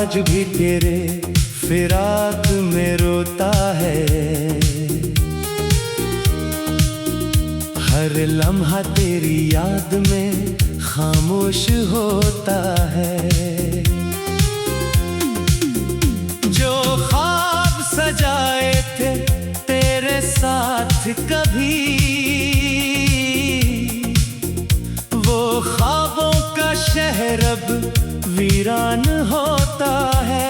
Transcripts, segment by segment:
आज भी तेरे फिराक में रोता है। हर लम्हा तेरी याद में खामोश होता है। जो ख्वाब सजाए थे तेरे साथ कभी, वो ख्वाबों का शहर अब वीरान होता है।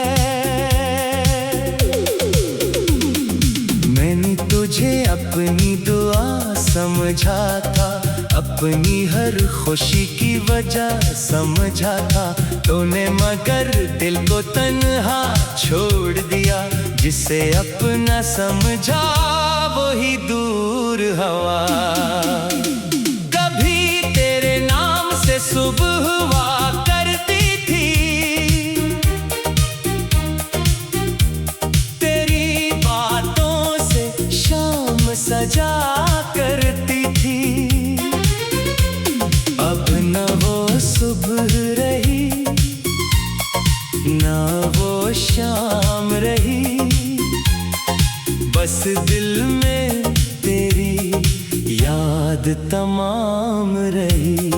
मैंने तुझे अपनी दुआ समझा था, अपनी हर खुशी की वजह समझा था। तूने मगर दिल को तन्हा छोड़ दिया, जिसे अपना समझा वही दूर हवा। कभी तेरे नाम से सुबह हुआ करती थी, तेरी बातों से शाम सजा करती थी। अब न वो सुबह रही, न वो शाम रही, बस दिल में तेरी याद तमाम रही।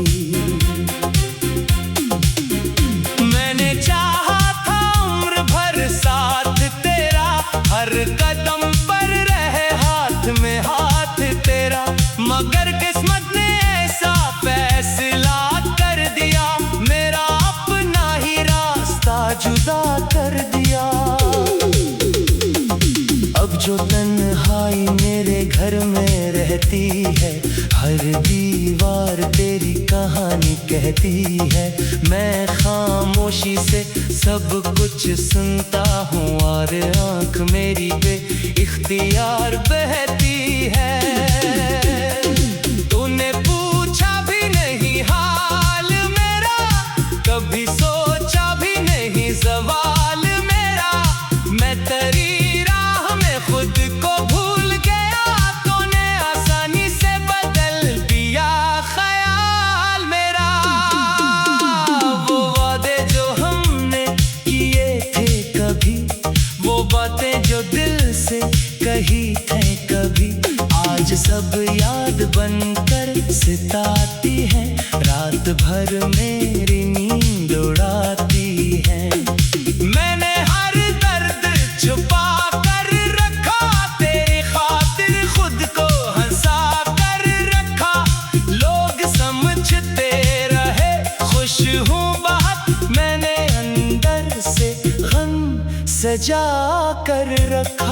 मैंने चाहा था उम्र भर साथ तेरा, हर कदम पर रहे हाथ में हाथ तेरा। मगर किस्मत ने ऐसा फैसला कर दिया, मेरा अपना ही रास्ता जुदा कर दिया। अब जो तन्हाई मेरे घर में रहती है, हर दीवार तेरी कहानी कहती है। मैं खामोशी से सब कुछ सुनता हूँ और आँख मेरी बेइख्तियार बहती है। तूने पूछा भी नहीं हाल मेरा, कभी सोचा भी नहीं सवाल मेरा। मैं तेरी राह में खुद को भूल गया, तूने आसानी से बदल दिया ख्याल मेरा। वो वादे जो हमने किए थे कभी, वो बातें जो दिल से कही थे कभी, आज सब याद बनकर सताती है, रात भर मेरी नींद उड़ाती है। मैंने हर दर्द छुपा कर रखा, तेरी खातिर खुद को हंसा कर रखा। लोग समझते रहे खुश हूँ बहुत, मैंने अंदर से गम सजा कर रखा।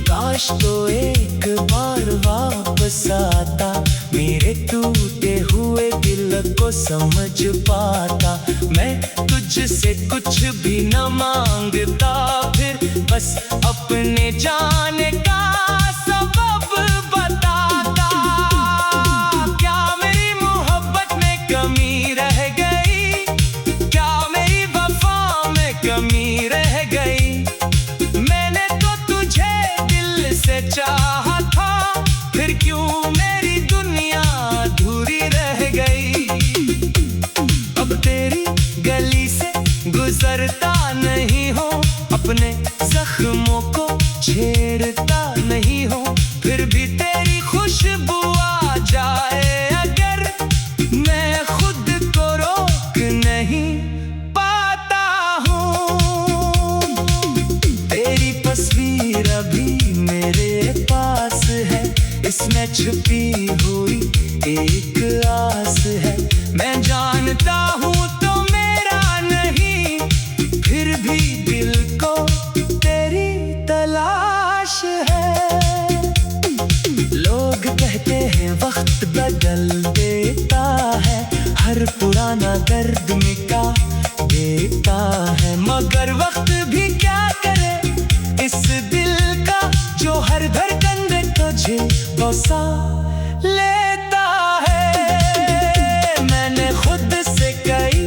काश तो एक बार वापस आता, मेरे टूटे हुए दिल को समझ पाता। मैं तुझसे कुछ भी न मांगता, फिर बस अपने जाने का सबब बताता। क्या मेरी मोहब्बत में कमी रह गई, क्या मेरी वफा में कमी रह गई। मैंने तो तुझे दिल से चाहा था, फिर क्यों मेरी दुनिया अधूरी रह गई। अब तेरी गली से गुजरता नहीं हो, अपने जख्मों को छेड़ता नहीं हो, फिर भी तेरी खुशबू आ जाए अगर, मैं खुद को रोक नहीं पाता हूँ। तेरी तस्वीर अभी मेरे पास है, इसमें छुपी हुई एक आस है। मैं जानता हूँ तो मेरा नहीं, फिर भी दिल को तेरी तलाश है। लोग कहते हैं वक्त बदल देता है, हर पुराना दर्द मिटा देता है। मगर वक्त भी क्या करे इस दिल का, जो हर धड़कन में तुझे बसा लेता है। मैंने खुद से कई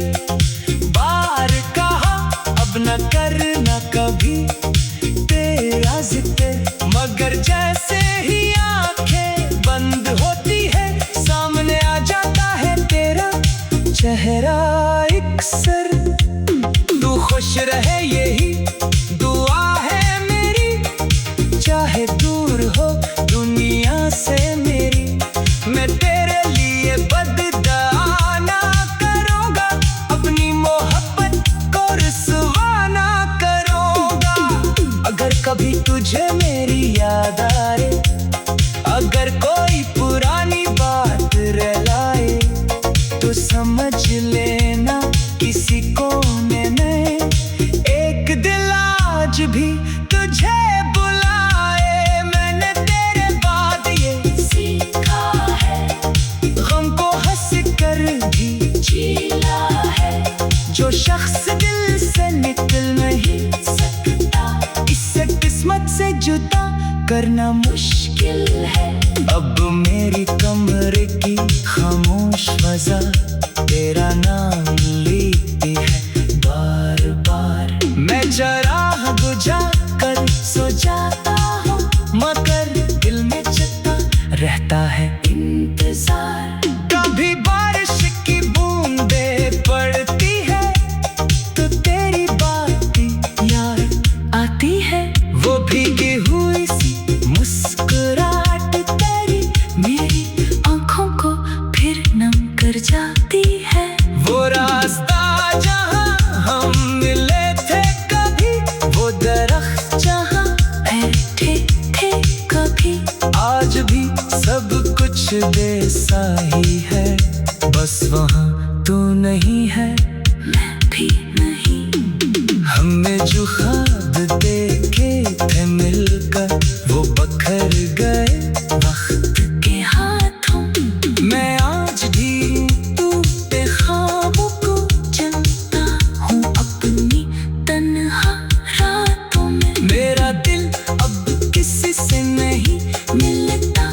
बार कहा, अब न करना कभी तेरा जिक्र, मगर जैसे ही आंखें बंद होती है, सामने आ जाता है तेरा चेहरा। सर। तू खुश रहे यही दुआ है मेरी, चाहे दूर हो दुनिया से मेरी। मैं तेरे लिए बददुआ ना करूँगा, अपनी मोहब्बत को रुसवा ना करूँगा। अगर कभी तुझे मेरी याद आए, अगर कोई पुरानी बात रुलाए, तो समझ लेना किसी कोने में एक दिल आज भी तुझे बुलाए। मैंने तेरे बाद ये सीखा है, गम को हंस कर भी झेला है। जो शख्स दिल से निकल नहीं सकता, इससे किस्मत से जुदा करना मुश्किल है। अब मेरी कमरे की खामोश फजा तेरा नाम लेती है बार बार। मैं चराग बुझा कर सो जाता हूँ, मगर दिल में जता रहता है इंतजार। कभी बारिश की बूंदें पड़ती है, तो तेरी बातें याद आती है। वो भीगी हुई सी मुस्कुराहट तेरी मेरी आंखों को फिर नम कर जाती है। वो रास्ता जहाँ हम मिले थे कभी, वो दरख्त जहाँ बैठे थे कभी, आज भी सब कुछ वैसा ही है। बस वहाँ तू नहीं है, मैं भी नहीं। हमने जो ख्वाब देखे थे मिलकर, वो बखर गए वक्त के हाथों। मैं आज भी टूटे ख्वाबों को चलता हूँ अपनी तन्हा रातों में। मेरा दिल अब किसी से नहीं मिलता,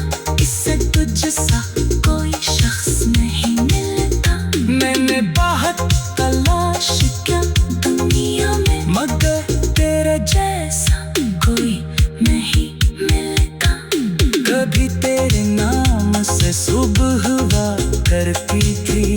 इससे तुझसा कोई शख्स नहीं मिलता। मैंने बहुत तलाश किया दुनिया में, मगर तेरे जैसा कोई नहीं मिलता। कभी तेरे नाम से सुबह हुआ करती थी।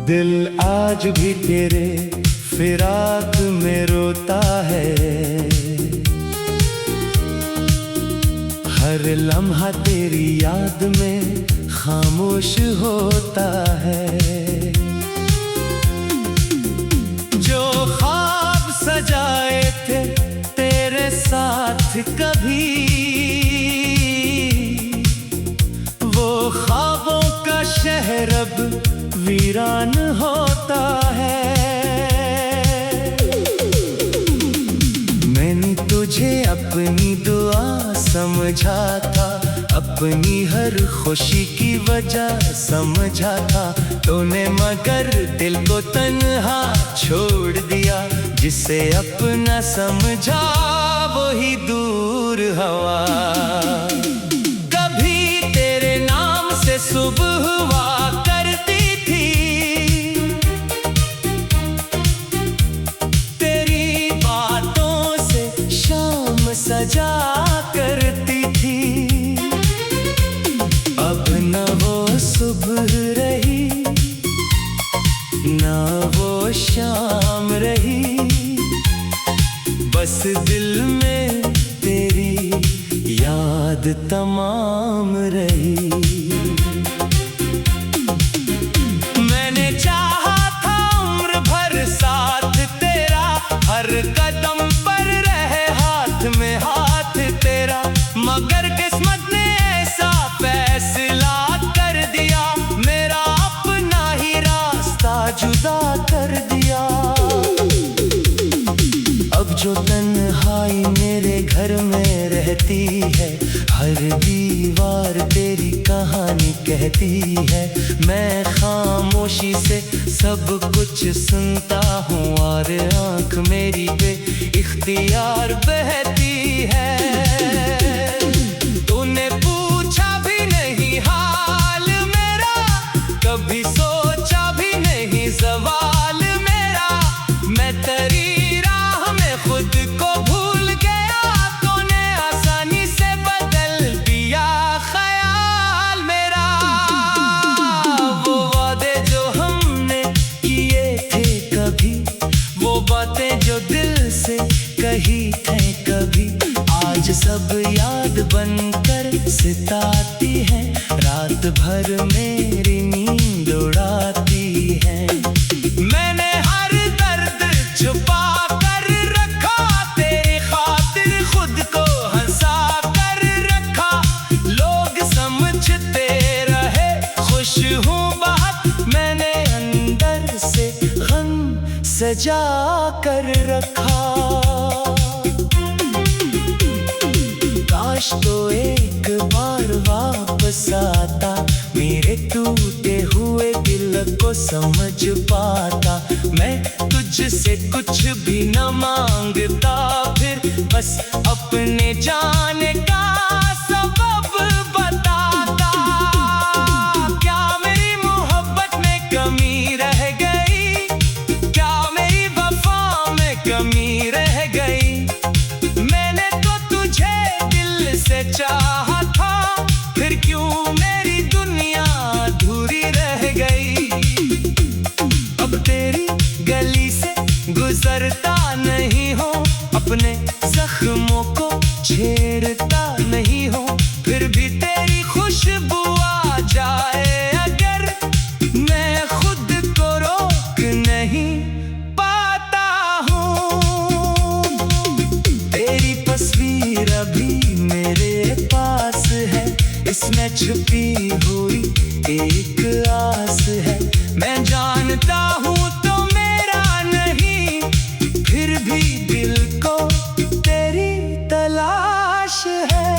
दिल आज भी तेरे फिराक में रोता है, हर लम्हा तेरी याद में खामोश होता है। जो ख्वाब सजाए थे तेरे साथ कभी, वो ख्वाबों का शहर अब वीरान होता है। मैंने तुझे अपनी दुआ समझा था, अपनी हर खुशी की वजह समझा था। तूने मगर दिल को तन्हा छोड़ दिया, जिसे अपना समझा वही दूर हवा। कभी तेरे नाम से सुबह हुआ करती थी, तेरी बातों से शाम सजा करती थी। अब न वो सुबह रही, न वो शाम रही, बस दिल में तेरी याद तमाम रही। मैंने चाहा था उम्र भर साथ तेरा, हर कदम पर रहे हाथ में हाथ तेरा, मगर किस्मत ने ऐसा फैसला कर दिया, मेरा अपना ही रास्ता जुदा कर दिया। अब जो तन्हाई मेरे घर में रहती है, हर हर दीवार तेरी कहानी कहती है। मैं खामोशी से सब कुछ सुनता हूँ और आँख मेरी बे इख्तियार बहती है। तूने पूछा भी नहीं हाल मेरा, कभी सोचा भी नहीं सवाल मेरा। मैं तेरी राह में खुद को भूल गया, तूने आसानी से बदल दिया ख्याल मेरा। वो वादे जो हमने किए थे कभी, वो बातें जो दिल से कही थे कभी, आज सब याद बनकर सताती है, रात भर मेरी नींद उड़ाती है। मैंने हर दर्द छुपा कर रखा, तेरी खातिर खुद को हंसा कर रखा। लोग समझते रहे खुश हूँ बहुत, मैंने अंदर से गम सजा कर रखा। काश तो एक बार वापस आता, मेरे टूटे हुए दिल को समझ पाता। मैं तुझसे कुछ भी न मांगता, फिर बस अपने जाने का सबब बताता। क्या मेरी मोहब्बत में कमी रह गई, क्या मेरी वफा में कमी रह गई। मैंने तो तुझे दिल से चाहा था, फिर क्यों मेरी दुनिया अधूरी रह गई। अब तेरी गली से गुजरता नहीं हो, अपने जख्मों को छेड़ता नहीं हो, फिर भी तेरी खुशबू आ जाए अगर, मैं खुद को रोक नहीं पाता हूँ। तेरी तस्वीर अभी मेरे पास है, इसमें छुपी हुई एक आस है। मैं जानता हूँ तो मेरा नहीं, फिर भी दिल को तेरी तलाश है।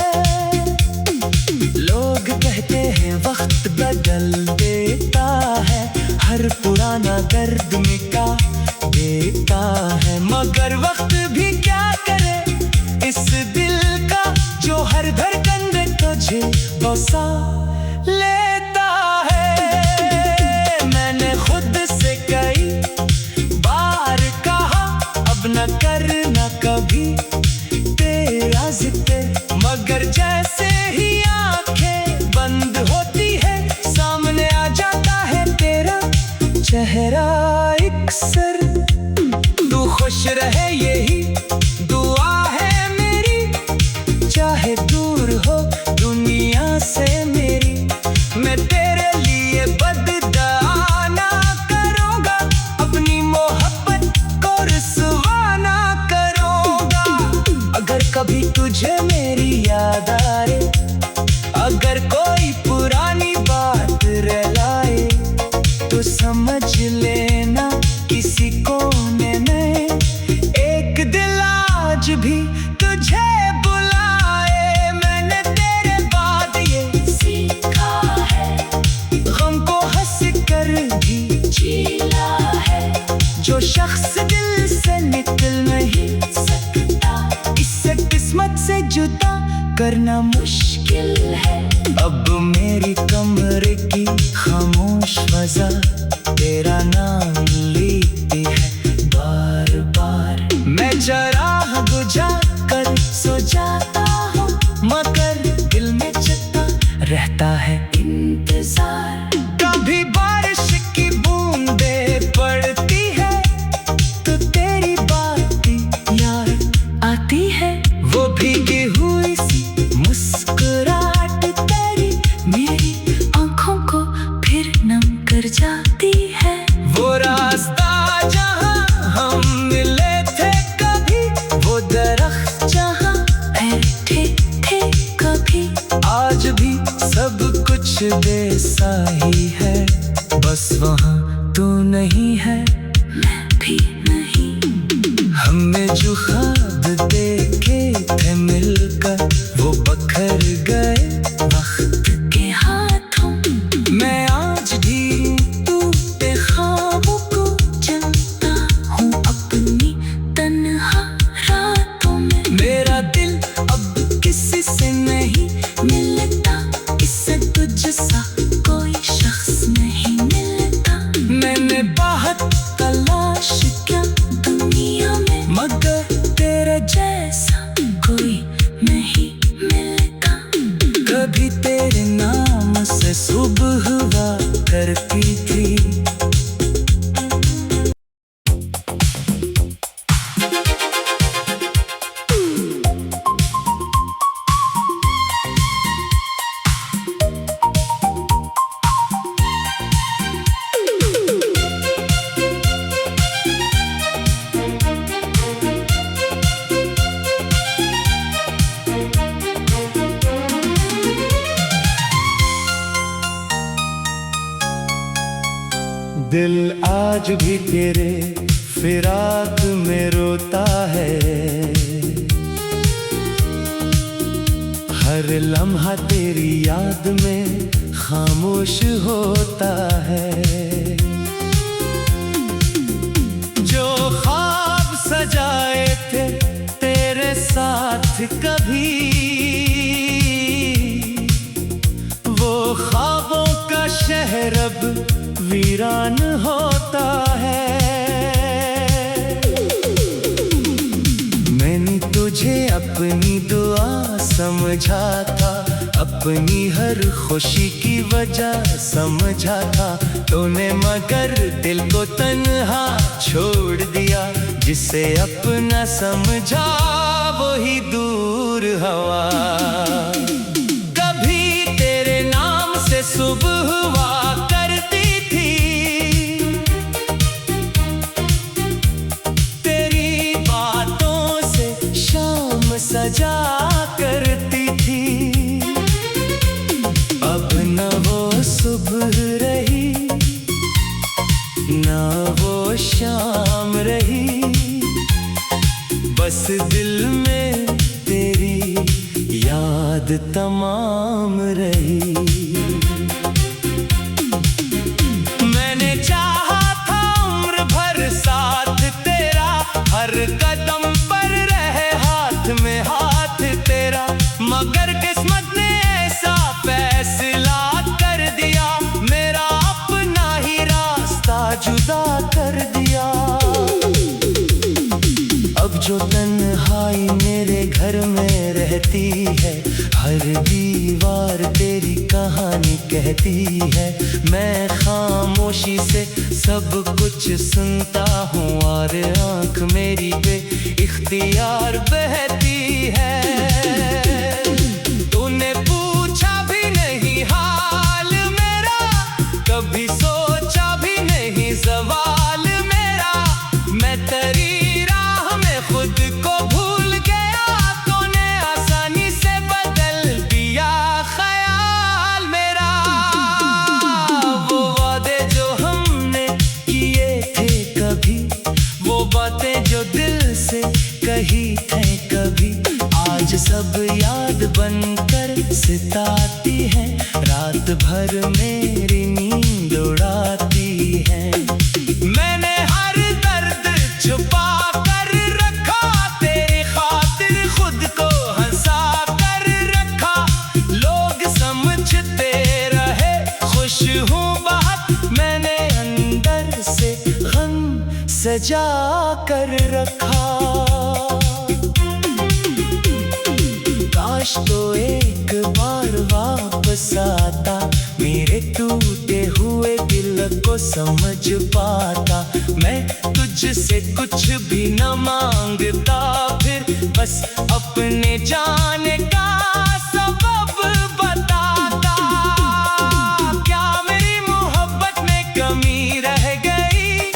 लोग कहते हैं वक्त बदल देता है, हर पुराना दर्द मिटा देता है, मगर वक्त भी क्या करे इस दिल का, जो हर धड़कन में तुझे बसा लेता है। मैंने खुद से कई बार कहा अब न करना कभी तेरा जिक्र, मगर जैसे ही आंखें बंद होती है, सामने आ जाता है तेरा चेहरा अक्सर। तू खुश रहे यही दुआ है मेरी, चाहे दूर हो दुनिया से मेरी। मैं तेरे लिए बददुआ ना करूँगा, अपनी मोहब्बत को रुसवा ना करूँगा। अगर कभी तुझे मेरी याद आए, अगर कोई पुरानी बात रुलाए, तो समझ लेना किसी कोने में एक दिल आज भी तुझे बुलाए। मैंने तेरे बाद ये सीखा है, गम को हंस कर भी जीना है। जो शख्स दिल से निकल नहीं सकता, इससे किस्मत से जुदा करना मुश्किल है। अब मेरी कमरे की खामोश फजा तेरा नाम लेती है बार बार। मैं जरा बुझा कर सो जाता हूँ, मगर दिल में जता रहता है इंतजार। कभी बारिश की बूंदें पड़ती है, तो तेरी बातें याद आती है। वो भीगी हुई सी मुस्कुराहट तेरी, मेरी आंखों को फिर नम कर जाती है। वो रास्ता जहाँ हम मिले थे कभी, वो दरख्त जहाँ बैठे थे कभी, आज भी सब कुछ वैसा ही है। बस वहाँ तू नहीं है, मैं भी नहीं। हमने जो ख्वाब देखे थे मिलकर, वो बखर गए। दिल आज भी तेरे फिराक में रोता है, हर लम्हा तेरी याद में खामोश होता है। जो ख्वाब सजाए थे तेरे साथ कभी, वो ख्वाबों का शहर अब वीरान होता है। मैंने तुझे अपनी दुआ समझा था, अपनी हर खुशी की वजह समझा था। तूने मगर दिल को तन्हा छोड़ दिया, जिसे अपना समझा वही दूर हवा। कभी तेरे नाम से सुबह हुआ करती थी, तेरी बातों से शाम सजा करती थी। अब न वो सुबह रही न वो शाम रही, बस दिल में तेरी याद तमाम रही। मैंने चाहा था उम्र भर साथ तेरा, हर कदम पर रहे हाथ में हाथ तेरा। मगर किस्मत ने ऐसा फैसला कर दिया, मेरा अपना ही रास्ता जुदा कर दिया। अब जो तन्हाई मेरे घर में रहती है, हर दीवार तेरी कहानी कहती है। मैं खामोशी से सब कुछ सुनता हूँ और आँख मेरी पे इख्तियार बहती है। तूने पूछा भी नहीं हाल मेरा, कभी सोचा भी नहीं सवाल मेरा। मैं तेरी राह में खुद को भूल गया, तूने आसानी से बदल दिया ख्याल मेरा। वो वादे जो हमने किए थे कभी, वो बातें जो दिल से कही थे कभी, आज सब याद बनकर सताती है, रात भर मेरी नींद उड़ाती है। मैंने हर दर्द छुपा कर रखा, तेरी खातिर खुद को हंसा कर रखा। लोग समझते रहे खुश हूँ बहुत, मैंने अंदर से गम सजा कर रखा। काश तो एक बार वापस आता, मेरे टूटे हुए दिल को समझ पाता। मैं तुझसे कुछ भी न मांगता, फिर बस अपने जाने का सबब बताता। क्या मेरी मोहब्बत में कमी रह गई,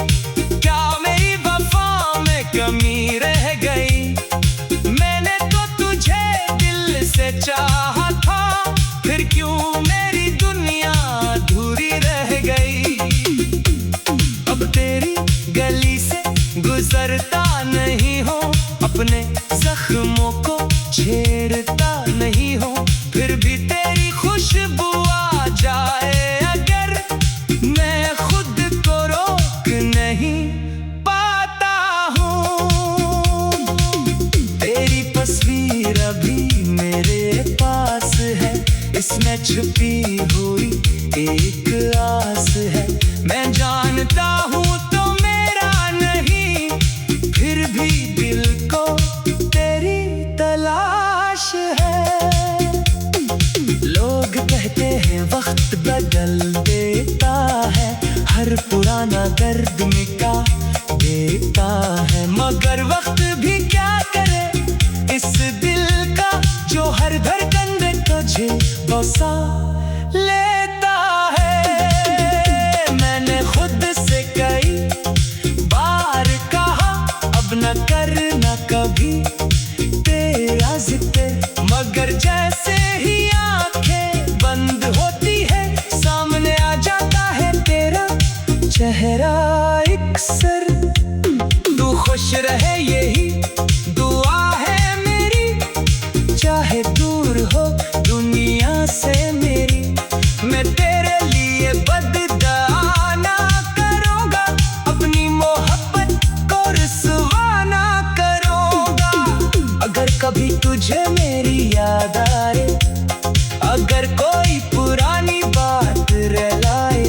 क्या मेरी वफा में कमी रह गई। मैंने तो तुझे दिल से चाहा था, फिर क्यों मेरी दुनिया अधूरी रह गई। अब तेरी गली से गुजरता नहीं हूँ, अपने जख्मों को छेड़ता नहीं हूँ। फिर भी तेरी खुशबू आ जाए अगर, मैं खुद को रोक नहीं पाता हूँ। तेरी तस्वीर अभी मेरे पास है, इसमें छुपी हुई एक आस है। मैं जानता हूँ तो मेरा नहीं, फिर भी दिल को तेरी तलाश है। लोग कहते हैं वक्त बदल देता है, हर पुराना दर्द मिटा देता है। मगर वक्त भी क्या करे इस दिल का, जो हर धड़कन में तुझे बसा लेता है। मैंने खुद से कई बार कहा, अब न करना कभी तेरा जिक्र। मगर जैसे ही आंखें बंद होती है, सामने आ जाता है तेरा चेहरा। खुश रहे यही दुआ है मेरी, चाहे दूर हो दुनिया से मेरी। मैं तेरे लिए बददुआ ना करूँगा, अपनी मोहब्बत को रुसवा ना करूँगा। अगर कभी तुझे मेरी याद आए, अगर कोई पुरानी बात रुलाए,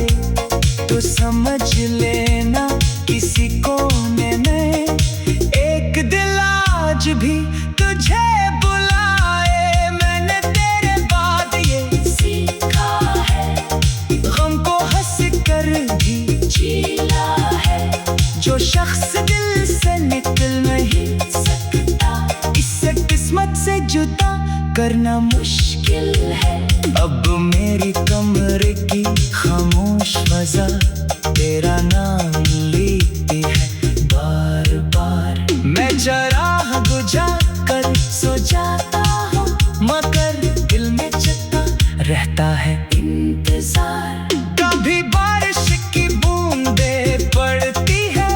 तो समझ लेना किसी कोने में एक दिल आज भी तुझे बुलाए। मैंने तेरे बाद ये सीखा है, गम को हंस कर भी जीना है। जो शख्स दिल से निकल नहीं सकता, इससे किस्मत से जुदा करना मुश्किल है। अब मेरी कमरे की खामोश फजा तेरा नाम लेती है बार बार। मैं चराग बुझा कर सो जाता हूँ, मगर दिल में जता रहता है इंतजार। कभी बारिश की बूंदें पड़ती है,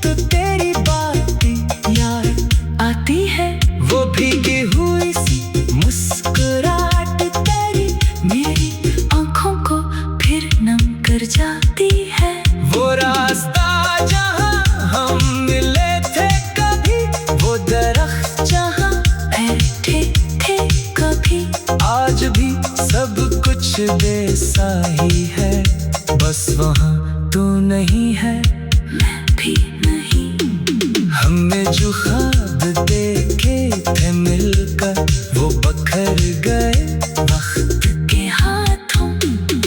तो तेरी बातें याद आती है। वो भीगी हुई सी मुस्कुराहट तेरी मेरी आँखों को फिर नम कर जाती है। वो रास्ता जहाँ हम मिले थे कभी, वो दरख्त जहाँ बैठे थे कभी, आज भी सब कुछ वैसा ही है। बस वहाँ तू नहीं है, मैं भी नहीं। हमने जो ख्वाब देखे थे मिलकर, वो बखर गए वक्त के हाथों।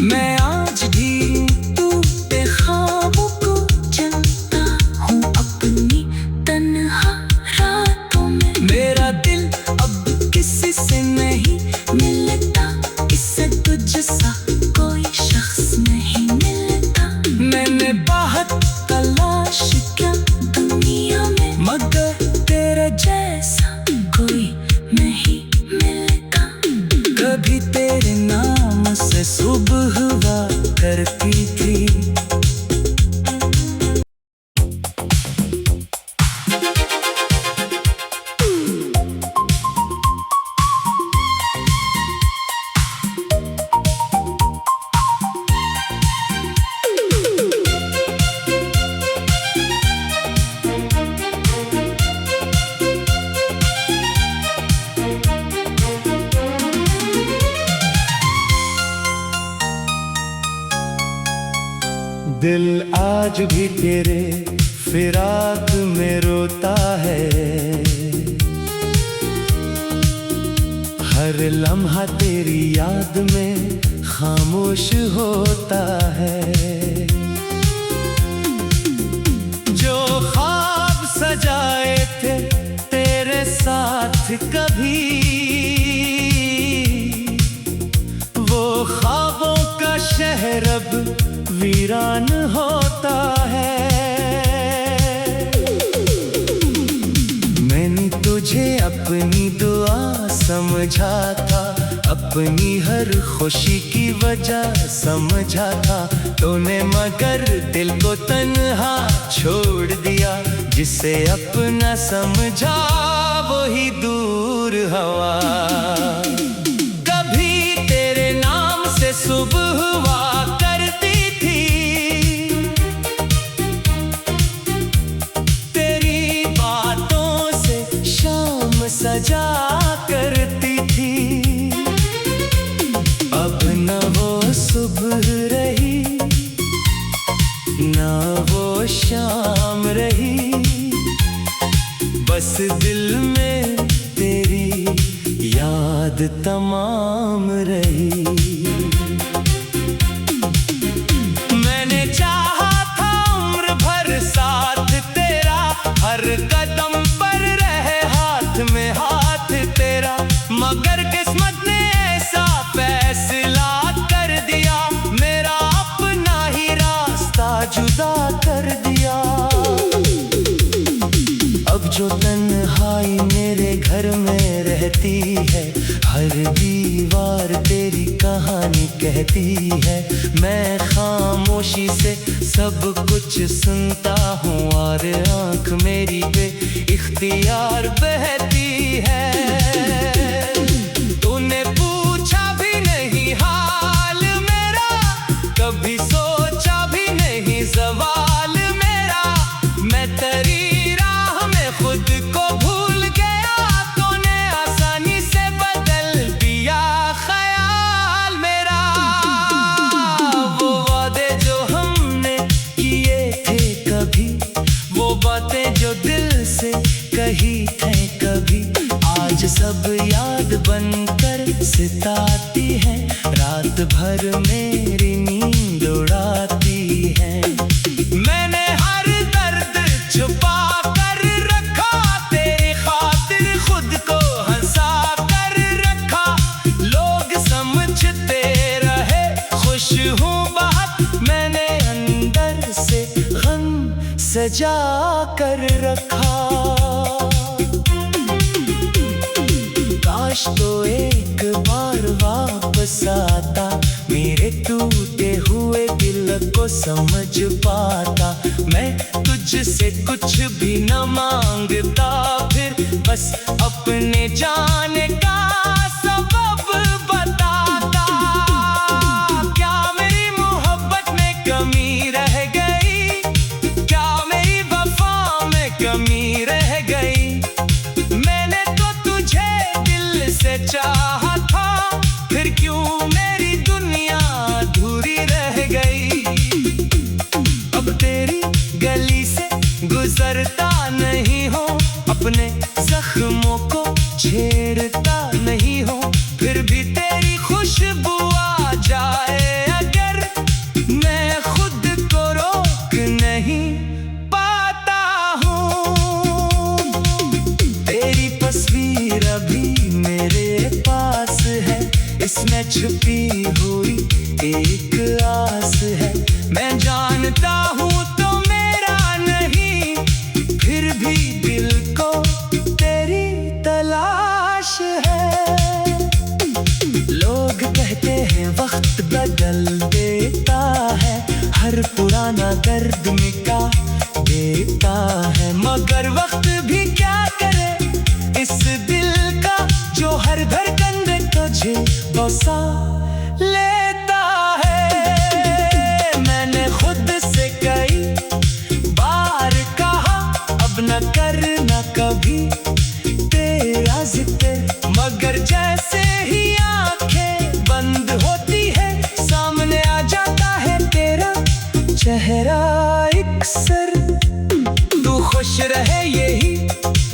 मैं आज भी टूटे ख्वाबों को चलता हूँ अपनी तन्हा रातों में। मेरा दिल अब किसी से नहीं मिलता, इससे तुझसा कोई शख्स नहीं मिलता। मैंने बहुत तलाश किया दुनिया में, मगर तेरे जैसा कोई नहीं मिलता। कभी तेरे नाम से सुबह हुआ करती थी। दिल आज भी तेरे फिराक में रोता है, हर लम्हा तेरी याद में खामोश होता है। जो ख्वाब सजाए थे तेरे साथ कभी, वो ख्वाबों का शहर अब वीरान होता है। मैंने तुझे अपनी दुआ समझा था, अपनी हर खुशी की वजह समझा था। तूने मगर दिल को तन्हा छोड़ दिया, जिसे अपना समझा वही दूर हवा। कभी तेरे नाम से सुबह हुआ करती थी, तेरी बातों से शाम सजा करती थी। अब न वो सुबह रही, न वो शाम रही, बस दिल में तेरी याद तमाम रही। मैंने चाहा था उम्र भर साथ तेरा, हर कदम पर रहे हाथ में हाथ तेरा, मगर किस्मत ने ऐसा फैसला कर दिया, मेरा अपना ही रास्ता जुदा कर दिया। अब जो तन्हाई मेरे घर में रहती है, हर दीवार तेरी कहानी कहती है, मैं खामोशी से सब कुछ सुनता हूँ और आँख मेरी बे इख्तियार बहती है। तूने पूछा भी नहीं हाल मेरा, कभी सोचा भी नहीं सवाल मेरा। मैं तेरी राह में खुद को भूल गया, तूने आसानी से बदल दिया ख्याल मेरा। वो वादे जो हमने किए थे कभी, वो बातें जो दिल से कही थे कभी, आज सब याद बनकर सताती है, रात भर मेरी नींद उड़ाती है। मैंने हर दर्द छुपा कर रखा, तेरी खातिर खुद को हंसा कर रखा। लोग समझते रहे खुश हूँ बहुत, मैंने अंदर से गम सजा कर रखा। काश तो एक बार वापस आता, मेरे टूटे हुए दिल को समझ पाता। मैं तुझसे कुछ भी न मांगता, फिर बस अपने जाने का सबब बताता। क्या मेरी मोहब्बत में कमी रह गई, क्या मेरी वफा में कमी रह गई। मैंने तो तुझे दिल से चाहा था, फिर क्यों मेरी दुनिया अधूरी रह गई। अब तेरी गली से गुजरता नहीं हो, अपने जख्मों को छेड़ता नहीं हो, फिर भी तेरी खुशबू आ जाए अगर, मैं खुद को रोक नहीं पाता हूँ। तेरी तस्वीर अभी मेरे पास है, इसमें छुपी हुई एक आस है। मैं जानता हूँ तो मेरा नहीं, फिर भी दिल को तेरी तलाश है। लोग कहते हैं वक्त बदल देता है, हर पुराना दर्द मिटा देता है, मगर वक्त भी क्या करे इस दिल का, जो हर धड़कन में तुझे बसा लेता है। मैंने खुद से कई बार कहा, अब न करना कभी तेरा जिक्र, मगर जैसे ही आंखें बंद होती है, सामने आ जाता है तेरा चेहरा अक्सर। तू खुश रहे यही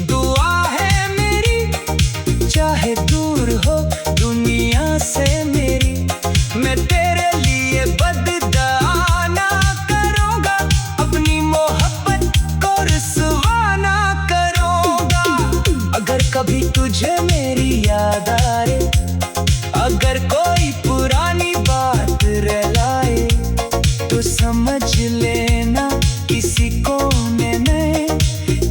दुआ है मेरी, चाहे दूर हो दुनिया से मेरी। मैं तेरे लिए बददुआ ना करूँगा, अपनी मोहब्बत को रुसवा ना करूँगा। अगर कभी तुझे मेरी याद आए, अगर कोई पुरानी बात रुलाए, तो समझ लेना किसी कोने में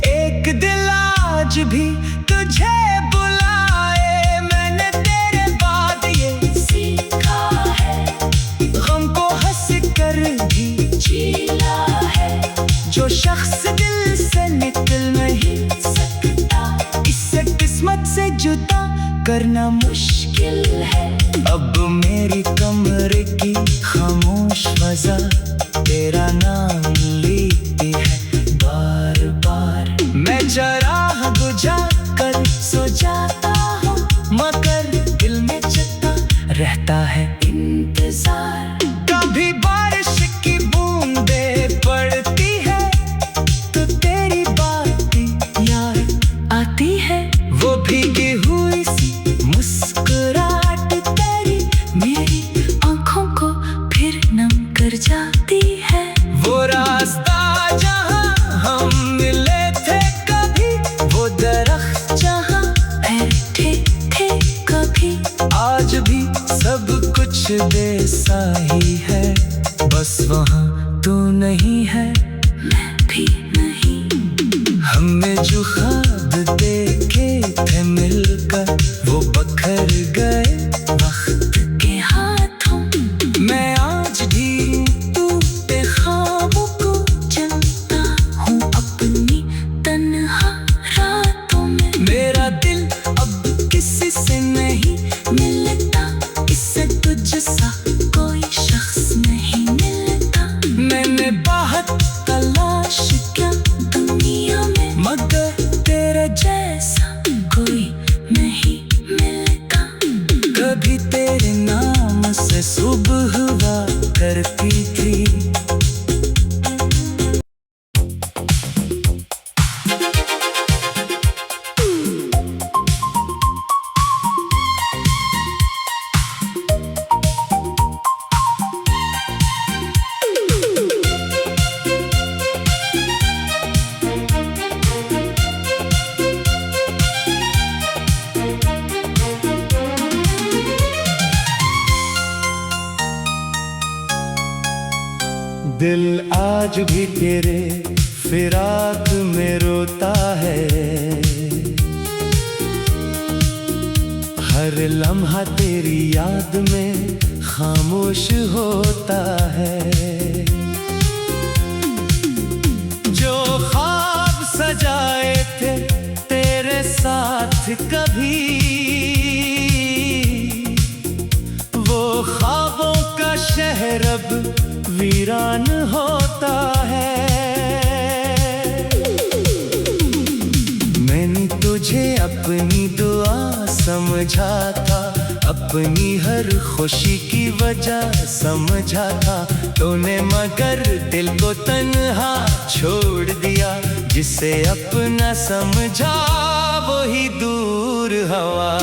एक दिल आज भी तुझे बुलाए। मैंने तेरे बाद ये सीखा है, गम को हंस कर भी जीना है। जो शख्स दिल से निकल नहीं सकता, इससे किस्मत से जुदा करना मुश्किल है। अब मेरी कमरे की खामोश फजा तेरा नाम लेती है बार बार। मैं जरा बुझा कर सो जाता हूँ, मगर दिल में जता रहता है इंतजार। कभी बारिश की बूंदें पड़ती है, तो तेरी बातें याद आती है। वो भीगी हुई सी मुस्कुराहट तेरी, मेरी आंखों को फिर नम कर जाती है। वो रास्ता जहाँ हम मिले थे कभी, वो दरख्त जहाँ बैठे थे कभी, आज भी सब कुछ वैसा ही है। बस वहाँ तू नहीं है, मैं भी नहीं। हमने जो ख्वाब देखे थे मिलकर, वो बखर गए। दिल आज भी तेरे फिराक में रोता है, हर लम्हा तेरी याद में खामोश होता है। जो ख्वाब सजाए थे तेरे साथ कभी, वो ख्वाबों का शहर अब वीरान होता है। मैंने तुझे अपनी दुआ समझा था, अपनी हर खुशी की वजह समझा था। तूने मगर दिल को तन्हा छोड़ दिया, जिसे अपना समझा वही दूर हवा।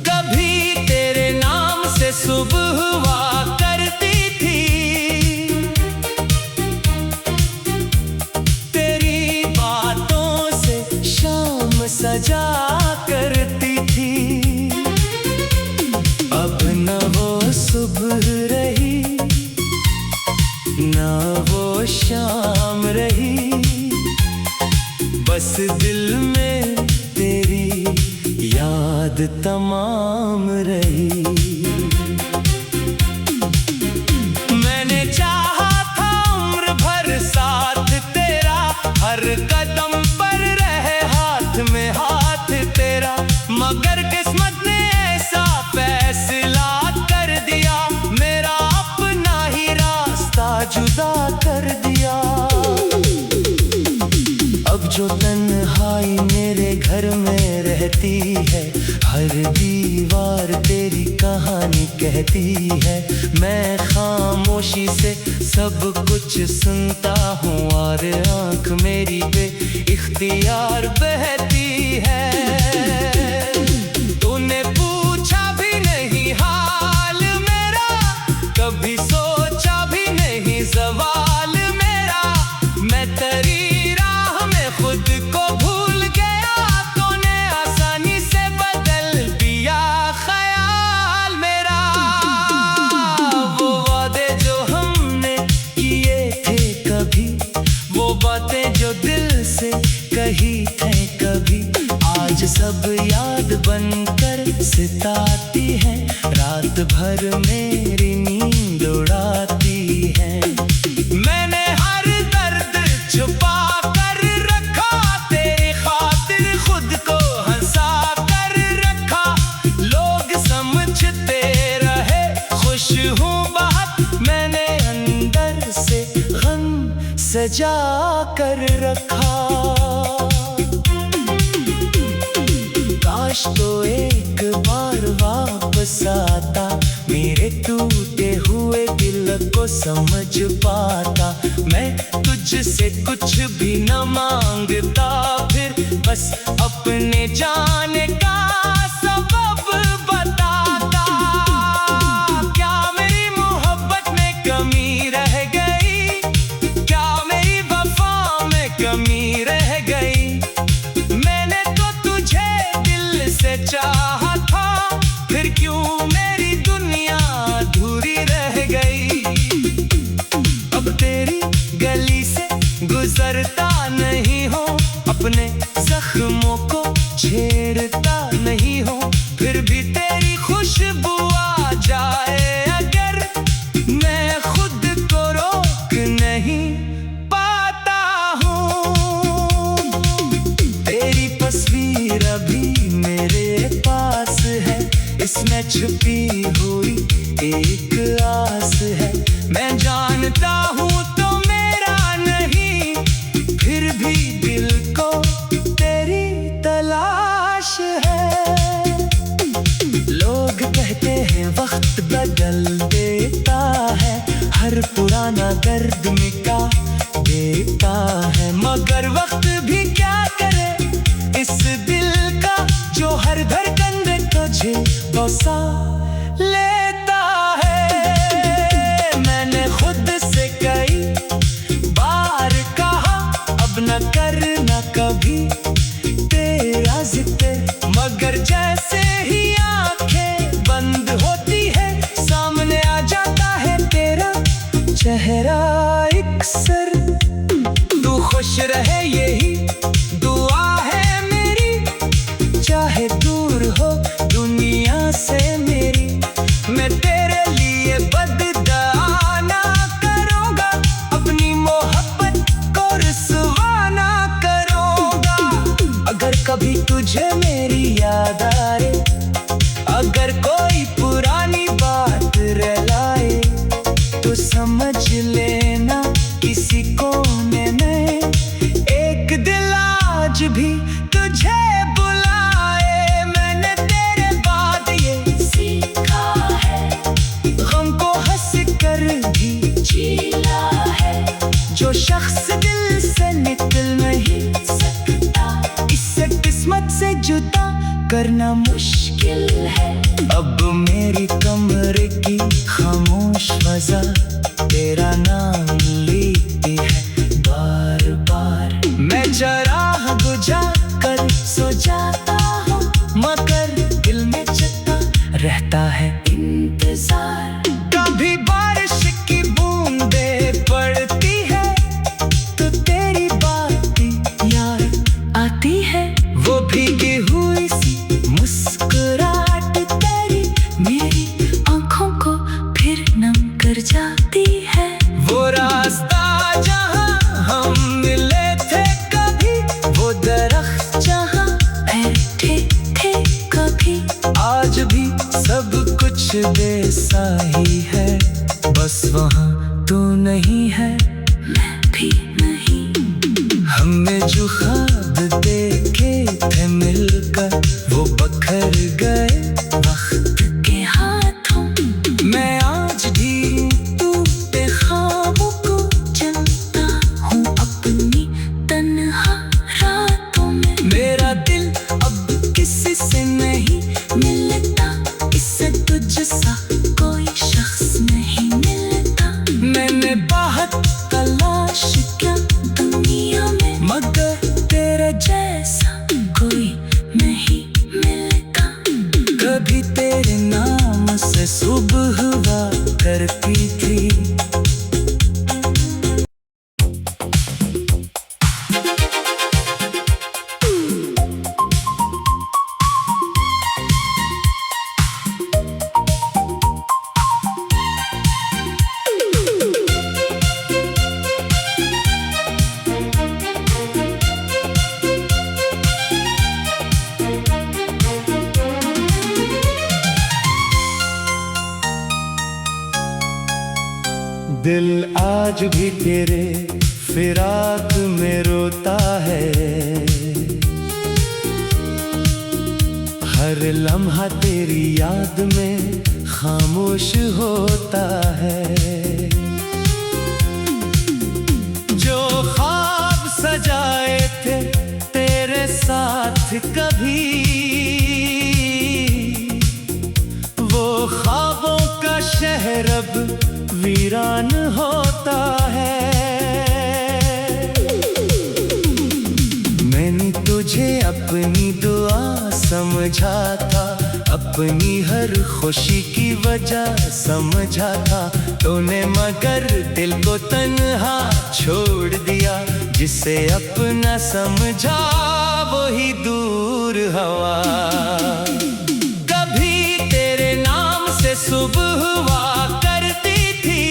कभी तेरे नाम से सुबह हुआ करती थी, तेरी बातों से शाम सजा करती थी। अब न वो सुबह रही न वो शाम रही, बस दिल में तेरी याद तमाम रही। मैंने चाहा था उम्र भर साथ तेरा, हर कदम पर रहे हाथ में हाथ तेरा। मगर किस्मत ने ऐसा फैसला कर दिया, मेरा अपना ही रास्ता जुदा कर दिया। अब जो तन्हाई मेरे घर में रहती है, हर दीवार तेरी कहानी कहती है। मैं खामोशी से सब कुछ सुनता हूँ और आँख मेरी बे इख्तियार बहती है। तूने पूछा भी नहीं हाल मेरा, कभी सोचा भी नहीं सवाल मेरा। मैं तेरी राह में खुद को भूल गया, तूने आसानी से बदल दिया ख्याल मेरा। वो वादे जो हमने किए थे कभी, वो बातें जो दिल से कही थे कभी, आज सब याद बनकर सताती है, रात भर मेरी नींद उड़ाती है। मैंने हर दर्द छुपा कर रखा, तेरी खातिर खुद को हंसा कर रखा। लोग समझते रहे खुश हूँ बहुत, मैंने अंदर से गम सजा कर रखा। काश तो एक बार वापस आता, मेरे टूटे हुए दिल को समझ पाता। मैं तुझसे कुछ भी न मांगता, फिर बस अपने जाने का सबब बताता। क्या मेरी मोहब्बत में कमी रह गई, क्या मेरी वफा में कमी रह गई। मैंने तो तुझे दिल से चाहा था, फिर क्यों मेरी दुनिया अधूरी रह गई। अब तेरी गली से गुजरता नहीं हो, अपने जख्मों को छेड़ता नहीं हो, फिर भी तेरी खुशबू आ जाए अगर, मैं खुद को रोक नहीं पाता हूँ। तेरी तस्वीर अभी मेरे पास है, इसमें छुपी हुई एक आस है। मैं जानता हूँ तो मेरा नहीं, फिर भी दिल को तेरी तलाश है। लोग कहते हैं वक्त बदल देता है, हर पुराना दर्द मिटा देता है। मगर वक्त भी क्या करे इस दिल का, जो हर धड़कन में तुझे बसा लेता है। मैंने खुद से कई बार कहा, अब न करना कभी तेरा जिक्र, मगर जैसे ही आंखें बंद होती है, सामने आ जाता है तेरा चेहरा। कभी तुझे मेरी याद आए, अगर कोई पुरानी बात रह लाए, तो समझ लेना किसी कोने में एक दिल आज भी तुझे बुलाए। मैंने तेरे बाद ये सीखा है, गम को हंस कर भी झेला है। जो शख्स दिल से निकल नहीं सकता, इससे किस्मत से जुदा करना मुश्किल है। अब मेरी कमरे की खामोश फजा तेरा नाम लेती है बार बार। मैं जरा बुझा कर सो जाता हूँ, मगर दिल में जता रहता है इंतजार। कभी बारिश की बूंदें पड़ती है, तो तेरी बातें याद आती है। वो भीगी हुई सी मुस्कुराहट तेरी मेरी आंखों को फिर नम कर जाती है। वो रास्ता जहाँ हम मिले थे कभी, वो दरख्त जहाँ बैठे थे कभी, आज भी सब कुछ वैसा ही है। बस वहाँ तू नहीं है, मैं भी नहीं। हमने जो ख्वाब देखे थे मिलकर, वो बखर गए वक्त के हाथों। मैं आज भी टूटे ख्वाबों को चलता हूँ अपनी तन्हा रातों में। मेरा दिल अब किसी से नहीं मिलता, इससे तुझसा कोई शख्स नहीं मिलता। मैंने बहुत तलाश किया दुनिया में, मगर तेरे जैसा कोई नहीं मिलता। कभी तेरे नाम से सुबह हुआ करती थी। दिल आज भी तेरे फिराक में रोता है, हर लम्हा तेरी याद में खामोश होता है। जो ख्वाब सजाए थे तेरे साथ कभी, वो ख्वाबों का शहर अब वीरान होता है। मैंने तुझे अपनी दुआ समझा था, अपनी हर खुशी की वजह समझा था। तूने मगर दिल को तन्हा छोड़ दिया, जिसे अपना समझा वही दूर हवा। कभी तेरे नाम से सुबह हुआ करती थी,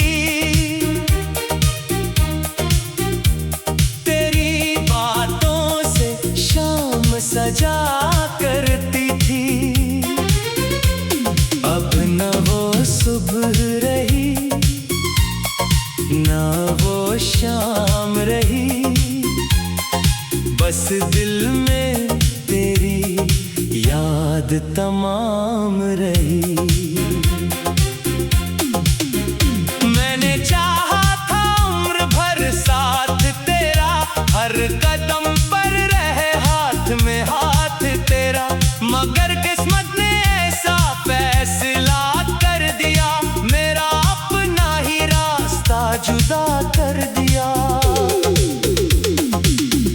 तेरी बातों से शाम सजा करती थी। अब न वो सुबह रही, न वो शाम रही, बस दिल में तेरी याद तमाम रही। मैंने चाहा था उम्र भर साथ तेरा, हर कदम पर रहे हाथ में हाथ तेरा, मगर किस्मत ने ऐसा फैसला कर दिया, मेरा अपना ही रास्ता जुदा कर दिया।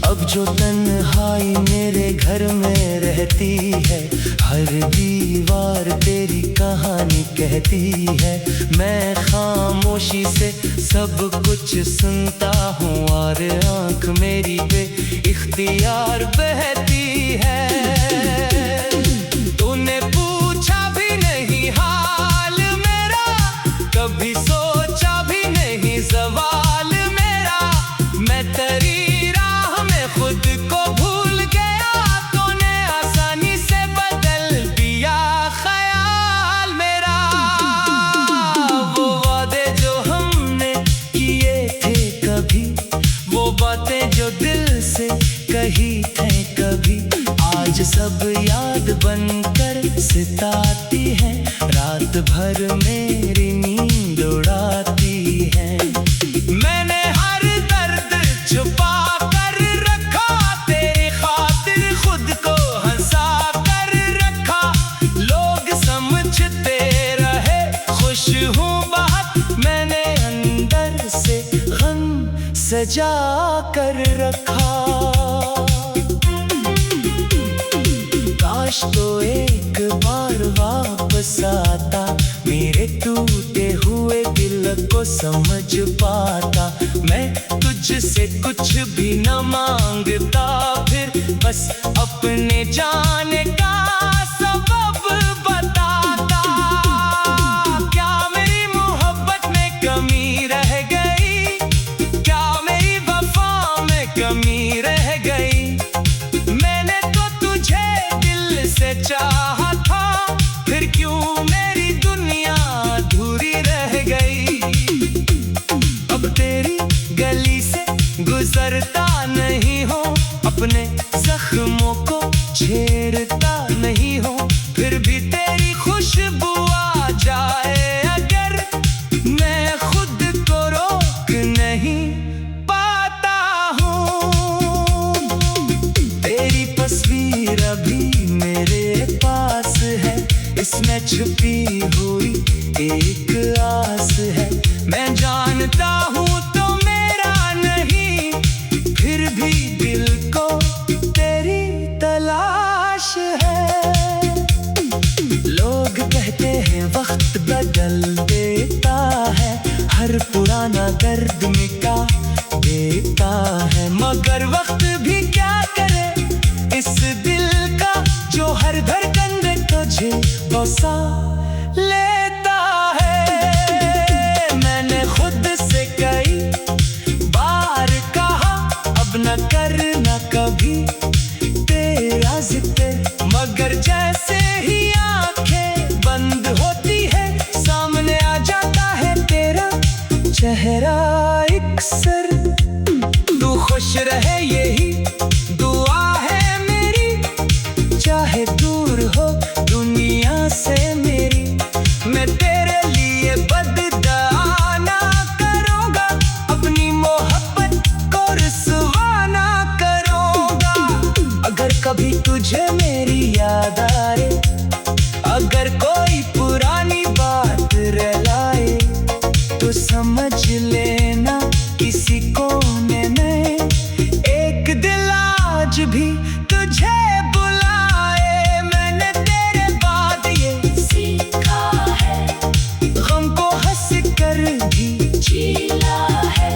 अब जो तन्हाई मेरे घर में रहती है, हर दीवार तेरी कहानी कहती है। मैं खामोशी से सब कुछ सुनता हूँ, और आँख मेरी पे इख्तियार बहती है। तूने पूछा भी नहीं हाल मेरा, कभी सोचा भी नहीं सवाल मेरा। मैं तेरी राह में खुद को भूल गया, तूने हैं कभी। आज सब याद बनकर सताती है, रात भर मेरी नींद उड़ाती है। मैंने हर दर्द छुपा कर रखा, तेरी खातिर खुद को हंसा कर रखा। लोग समझते रहे खुश हूँ बहुत, मैंने अंदर से गम सजा कर रखा। काश तो एक बार वापस आता, मेरे टूटे हुए दिल को समझ पाता। मैं तुझसे कुछ भी न मांगता, फिर बस अपने जाने का सबब बताता। क्या मेरी मोहब्बत में कमी रह गई, क्या मेरी वफा में कमी रह गई। मैंने तो तुझे दिल से चाहा था, फिर क्यों मेरी दुनिया अधूरी रह गई। अब तेरी गली से गुजरता नहीं हो, अपने जख्मों को छेड़ता नहीं हो, फिर भी तेरी खुशबू आ जाए अगर, मैं खुद को रोक नहीं पाता हूँ। तेरी तस्वीर अभी मेरे पास है, इसमें छुपी हुई एक आस है। मैं जानता हूँ तो मेरा नहीं, फिर भी दिल को तेरी तलाश है। लोग कहते हैं वक्त बदल देता है, हर पुराना दर्द मिटा देता है। मगर वक्त भी क्या करे इस दिल का, जो हर धड़कन में तुझे बसा लेता है। मैंने खुद से कई बार कहा, अब न करना कभी तेरा जिक्र, मगर जैसे ही आंखें बंद होती है, सामने आ जाता है तेरा चेहरा अक्सर। तू खुश रहे यही दुआ है मेरी, चाहे दूर हो दुनिया से मेरी। मैं तेरे लिए बददुआ ना करूँगा, अपनी मोहब्बत को रुसवा ना करूँगा। अगर कभी तुझे मेरी याद आए, अगर कोई पुरानी बात रुलाए, तो समझ लेना किसी कोने में एक दिल आज भी तुझे बुलाए। मैंने तेरे बाद ये सीखा है, गम को हंस कर भी जीना है।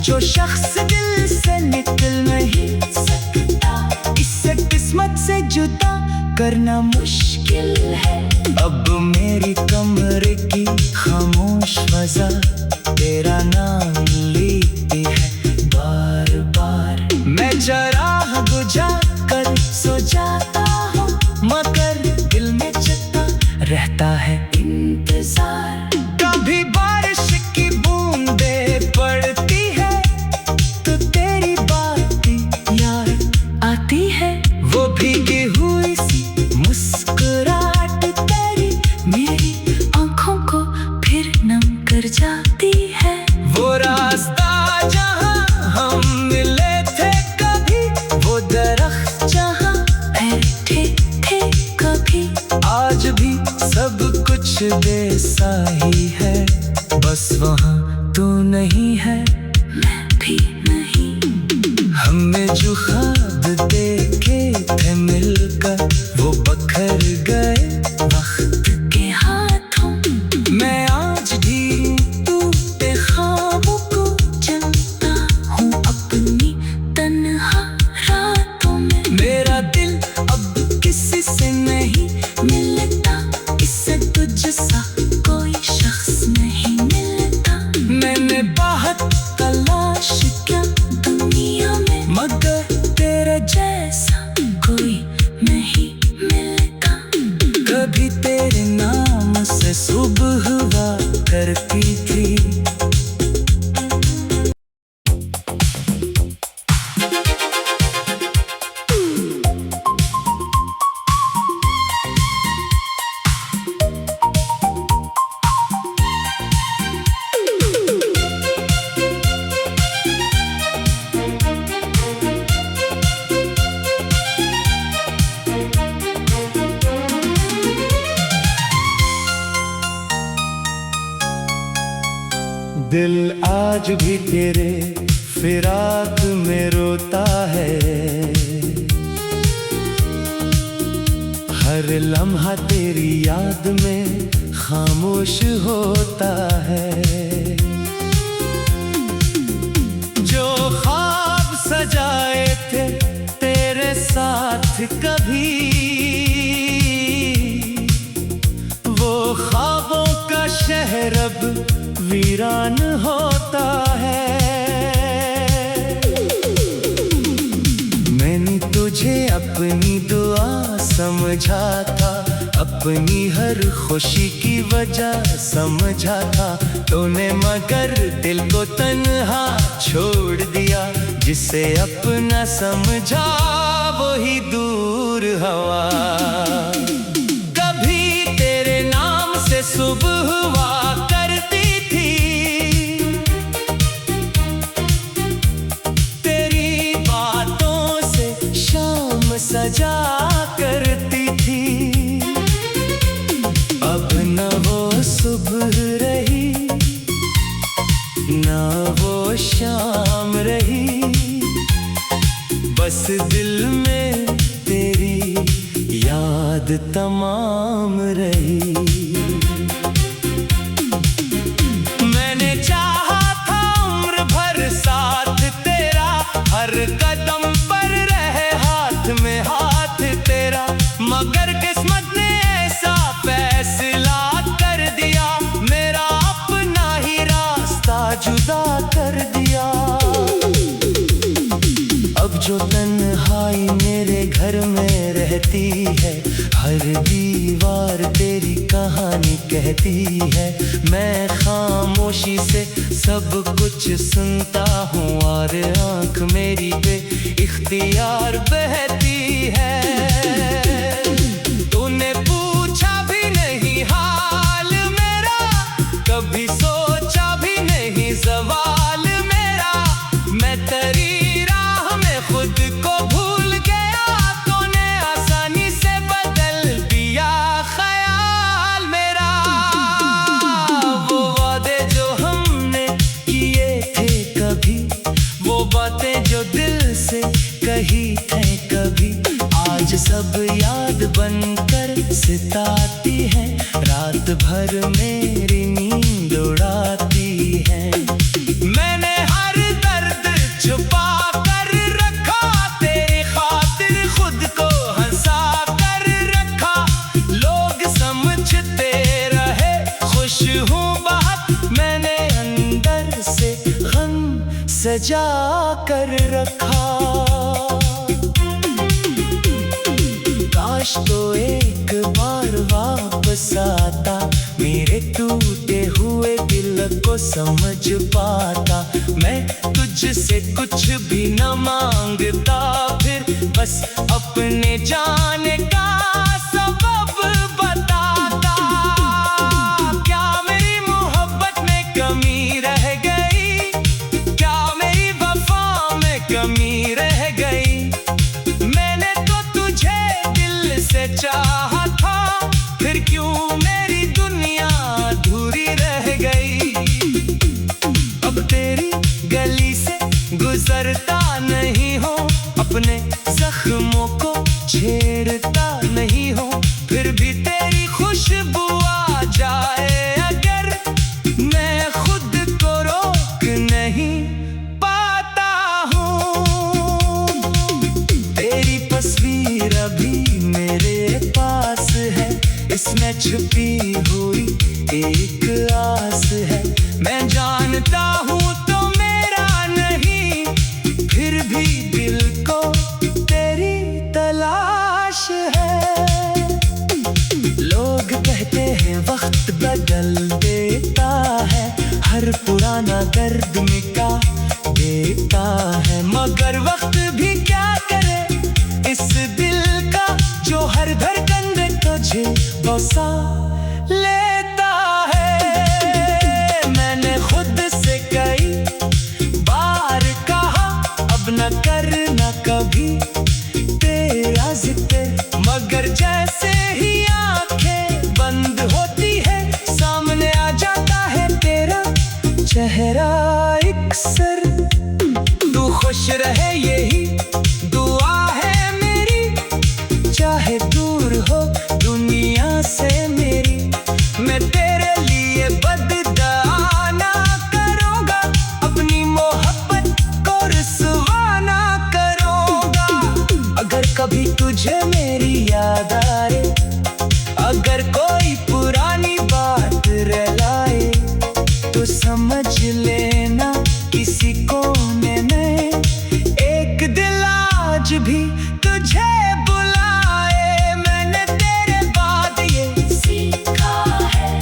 जो शख्स दिल से निकल नहीं सकता, इससे किस्मत से जुदा करना मुश्किल है। अब मेरी कमरे की खामोश फजा तेरा नाम लेती है बार बार। मैं चराग बुझा कर सो जाता हूँ, मगर दिल में जता रहता है इंतजार। कभी बारिश की बूंदें पड़ती है, तो तेरी बातें याद आती है। वो भीगी हुई सी मुस्कुराहट तेरी, मेरी आंखों को फिर नम कर जाती है। वो रास्ता जहाँ हम मिले थे कभी, वो दरख्त जहाँ बैठे थे कभी, आज भी सब कुछ वैसा ही है। बस वहाँ तू नहीं है, मैं भी नहीं। हमने जो ख्वाब देखे थे मिलकर, वो बखर गए वक्त के हाथों। मैं आज भी टूटे ख्वाबों को चलता हूँ अपनी तन्हा रातों में। मेरा दिल अब किसी से नहीं मिलता, इससे तुझसा कोई शख्स नहीं मिलता। मैंने बहुत दिल आज भी तेरे फिराक में रोता है, हर लम्हा तेरी याद में खामोश होता है। जो ख्वाब सजाए थे तेरे साथ कभी, वो ख्वाबों का शहर अब वीरान होता है। मैंने तुझे अपनी दुआ समझा था, अपनी हर खुशी की वजह समझा था। तूने मगर दिल को तन्हा छोड़ दिया, जिसे अपना समझा वही दूर हवा। कभी तेरे नाम से सुबह हुआ करती थी, तेरी बातों से शाम सजा करती थी। अब न वो सुबह रही, न वो शाम रही, बस दिल में तेरी याद तमाम रही। मैंने चाहा था उम्र भर साथ तेरा, हर कदम पर रहे हाथ में हाथ तेरा, मगर किस्मत ने ऐसा फैसला कर दिया, मेरा अपना ही रास्ता जुदा कर दिया। अब जो तन्हाई मेरे घर में रहती है, हर दीवार तेरी कहानी कहती है। मैं खामोशी से सब कुछ सुनता हूँ और आँख मेरी पे इख्तियार बहती है। तूने पूछा भी नहीं हाल मेरा, कभी सोचा भी नहीं सवाल मेरा। मैं तेरी राह में खुद को भूल गया, तूने आसानी से बदल दिया ख्याल मेरा। वो वादे जो हमने किए थे कभी, वो बातें जो दिल से कही थे कभी, आज सब याद बनकर सताती है, रात भर मेरी नींद उड़ाती है। मैंने हर दर्द छुपा कर रखा, तेरी खातिर खुद को हंसा कर रखा। लोग समझते रहे खुश हूँ बहुत, मैंने अंदर से गम सजा कर रखा। काश तो एक बार वापस आता, मेरे टूटे हुए दिल को समझ पाता। मैं तुझसे कुछ भी न मांगता, फिर बस अपने जाने का सबब बताता। क्या मेरी मोहब्बत में कमी रह गई, क्या मेरी वफा में कमी रह गई। मैंने तो तुझे दिल से चाहा था, फिर क्यों मेरी दुनिया अधूरी रह गई। अब तेरी गली से गुजरता नहीं हो, अपने जख्मों को छेड़ता नहीं हो, फिर भी तेरी खुशबू आ जाए अगर, मैं खुद को रोक नहीं पाता हूँ। तेरी तस्वीर अभी मेरे पास है, इसमें छुपी हुई एक आस है। मैं जानता हूँ तो मेरा नहीं, फिर भी दिल को तेरी तलाश है। लोग कहते हैं वक्त बदल देता है, हर पुराना दर्द मिटा देता है, मगर वक्त भी क्या करे इस दिल का, जो हर धड़कन में तुझे बसा लेता है। मैंने खुद से कई बार कहा, अब न करना कभी तेरा जिक्र, मगर जैसे ही आंखें बंद होती है, सामने आ जाता है तेरा चेहरा। कभी तुझे मेरी याद आए, अगर कोई पुरानी बात रुलाए तो समझ लेना किसी कोने में एक दिल आज भी तुझे बुलाए। मैंने तेरे बाद ये सीखा है,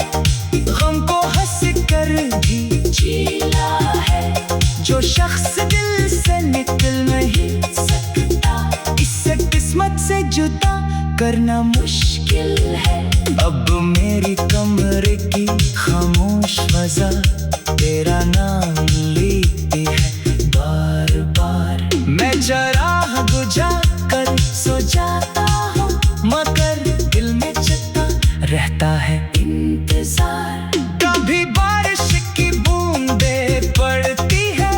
गम को हंस कर भी जीना है। जो शख्स दिल से निकल नहीं सकता, इससे किस्मत से जुदा करना मुश्किल है। अब मेरी कमरे की खामोश फजा तेरा नाम लेती है बार बार। मैं जरा बुझा कर सो जाता हूँ, मगर दिल में जता रहता है इंतजार। कभी बारिश की बूंदें पड़ती है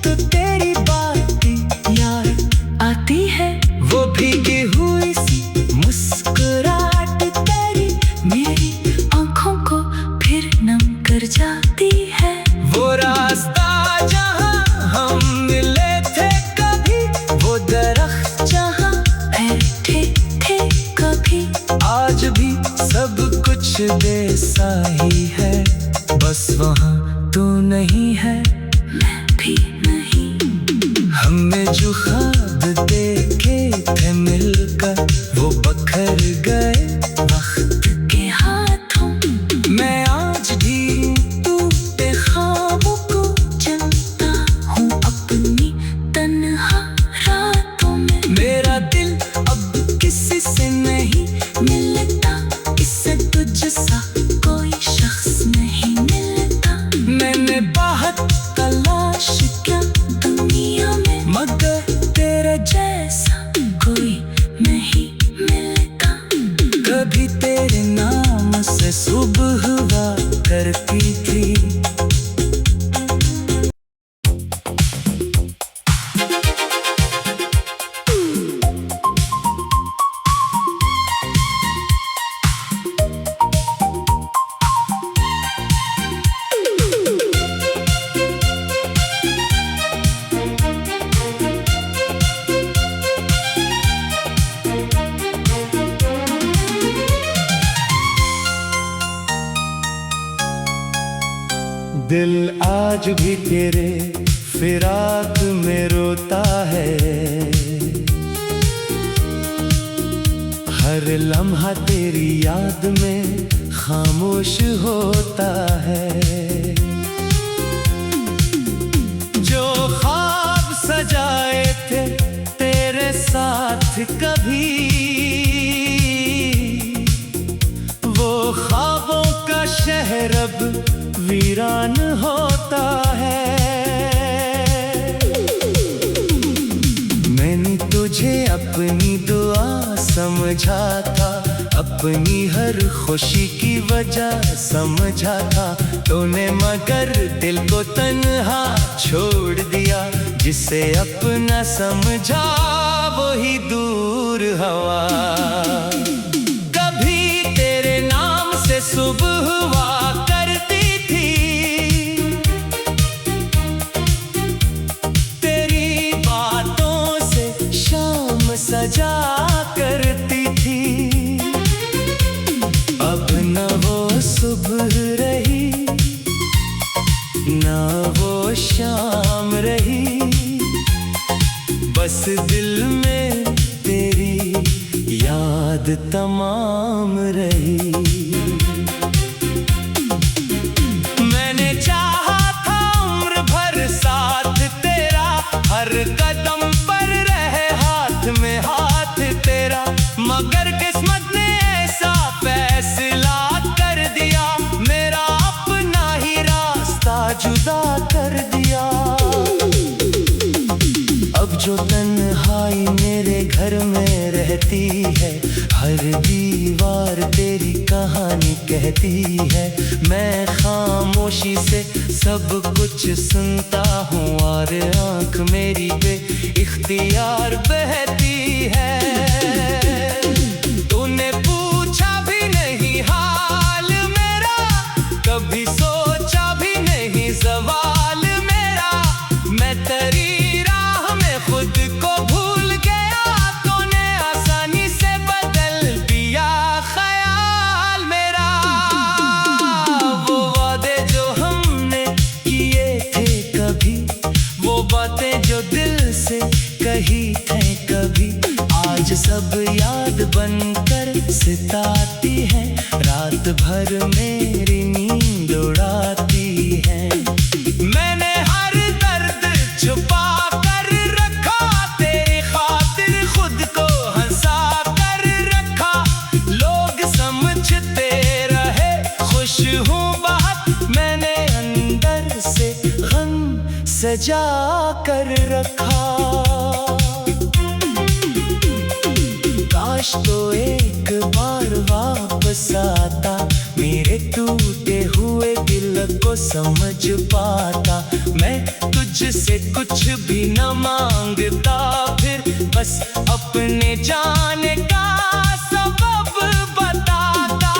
तो तेरी बातें याद आती है। वो भीगी हुई सी मुस्कुराहट तेरी मेरी आंखों को फिर नम कर जाती है। वो रास्ता जहाँ हम मिले थे कभी, वो दरख्त जहाँ बैठे थे कभी, आज भी सब कुछ वैसा ही है। बस वहाँ तू नहीं है, मैं भी नहीं। हमने जो ख्वाब देखे थे मिलकर, वो बखर गए वक्त के हाथों। मैं आज भी टूटे ख्वाबों को चलता हूँ अपनी तन्हा रातों में। मेरा दिल अब किसी से नहीं मिलता, इससे तुझसा कोई शख्स नहीं मिलता। मैंने बहुत तलाश किया दुनिया में, मगर तेरे जैसा कोई नहीं मिलता। कभी तेरे नाम से सुबह हुआ करती थी। दिल आज भी तेरे फिराक में रोता है, हर लम्हा तेरी याद में खामोश होता है। जो ख्वाब सजाए थे तेरे साथ कभी, वो ख्वाबों का शहर अब वीरान होता है। मैंने तुझे अपनी दुआ समझा था, अपनी हर खुशी की वजह समझा था। तूने मगर दिल को तन्हा छोड़ दिया, जिसे अपना समझा वही दूर हवा। कभी तेरे नाम से सुबह हुआ करती थी, तेरी बातों से शाम सजा करती थी। अब न वो सुबह रही, न वो शाम रही, बस दिल में तेरी याद तमाम रही। मैंने चाहा था उम्र भर साथ तेरा, हर कदम पर रहे हाथ में हाथ तेरा, मगर किस्मत ने ऐसा फैसला कर दिया, मेरा अपना ही रास्ता जुदा कर दिया। अब जो तन्हाई मेरे घर में रहती है, हर दीवार तेरी कहानी कहती है। मैं खामोशी से सब कुछ सुनता हूँ और आँख मेरी बे इख्तियार बहती है। तूने पूछा भी नहीं हाल मेरा, कभी सोचा भी नहीं सवाल मेरा। मैं तेरी राह में खुद को भूल गया, तूने आज सब याद बनकर सताती है, रात भर मेरी नींद उड़ाती है। मैंने हर दर्द छुपा कर रखा, तेरी खातिर खुद को हंसा कर रखा। लोग समझते रहे खुश हूँ बहुत, मैंने अंदर से गम सजा कर रखा। काश तो एक बार वापस आता, मेरे टूटे हुए दिल को समझ पाता। मैं तुझसे कुछ भी न मांगता, फिर बस अपने जाने का सबब बताता।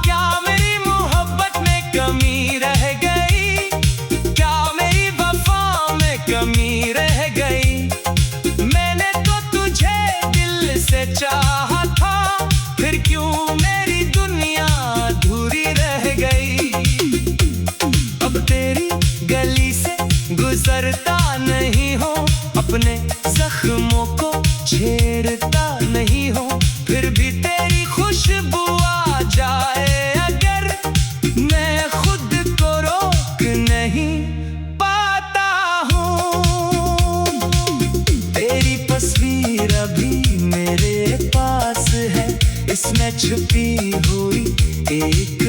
क्या मेरी मोहब्बत में कमी रह गई, क्या मेरी वफा में कमी रह गई। मैंने तो तुझे दिल से चाहा था, फिर क्यों मेरी दुनिया अधूरी रह गई। अब तेरी गली से गुजरता नहीं हो, अपने जख्मों को छेड़ता नहीं हो, फिर भी तेरी खुशबू आ जाए अगर, मैं खुद को रोक नहीं पाता हूँ। तेरी तस्वीर अभी मेरे पास है, इसमें छुपी हुई एक